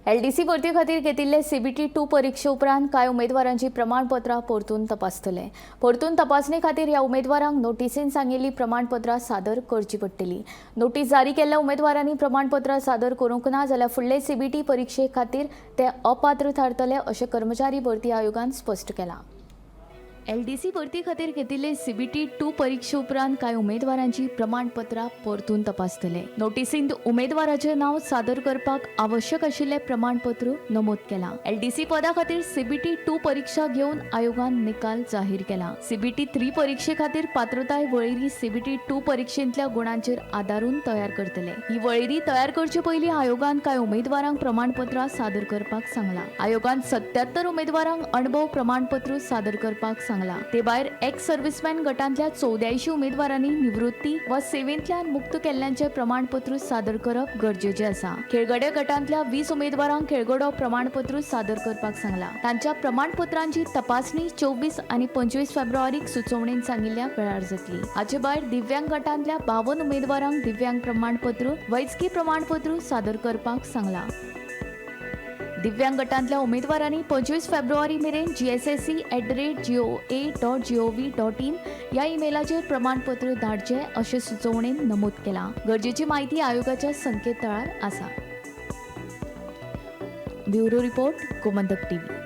LDC भरती खातीर घेतिल्ले CBT 2 परीक्षे उपरांत कांय उमेदवारांची प्रमाणपत्रां परतून तपासतले। परतून तपासणी खातीर ह्या उमेदवारांक नोटीसीन सांगिल्ली प्रमाणपत्रां सादर करची पडटली। नोटीस जारी केल्ल्या उमेदवारांनी प्रमाणपत्रां सादर करूंक ना जाल्यार फुडले CBT परीक्षे खातीर ते अपात्र थारतले अशें कर्मचारी भरती आयोगान स्पश्ट केलां। LDC भरती खातीर घेतिल्ले CBT 2 परीक्षे उपरांत कांय उमेदवारांची प्रमाणपत्रां परतून तपासतले। नोटीसींत उमेदवाराचें नांव सादर करपाक आवश्यक आशिल्लें प्रमाणपत्र नमूद केलां। LDC पदा खातीर CBT 2 परीक्षा घेवन आयोगान निकाल जाहीर केला। CBT 3 परीक्षे खातीर पात्रताय वळेरी CBT 2 परीक्षेंतल्या गुणांचेर आदारून तयार करतले। ही वळेरी तयार करचे पयलीं आयोगान कांय उमेदवारांक प्रमाणपत्रां सादर करपाक सांगलां। आयोगान 77 उमेदवारांक अणभव प्रमाणपत्र सादर करपाक सांगलां। ते भायर एक्स सर्व्हिसमॅन गटांतल्या 84 उमेदवारांनी निवृत्ती वा सेवेंतल्यान मुक्त केल्ल्यांचे प्रमाणपत्र सादर करप गरजेचें आसा। खेळगडे गटांतल्या 20 उमेदवारांक खेळगडो प्रमाणपत्र सादर करपाक सांगलां। तांच्या प्रमाणपत्रांची तपासणी 24 आनी 25 फेब्रुवारीक सुचोवणेन सांगिल्ल्या वेळार जातली। हाचे भायर दिव्यांग गटांतल्या 52 उमेदवारांक दिव्यांग प्रमाणपत्र, वैजकी प्रमाणपत्र सादर करपाक सांगलां। दिव्यांग गटांतल्या उमेदवारांनी 25 फेब्रुवारी मेरेन gsse@goa.gov.in ह्या ईमेलाचेर प्रमाणपत्र धाडचें अशें सुचोवणेन नमूद केलां। गरजेची म्हायती आयोगाच्या संकेतथळार आसा। Bureau report, Gomantak TV।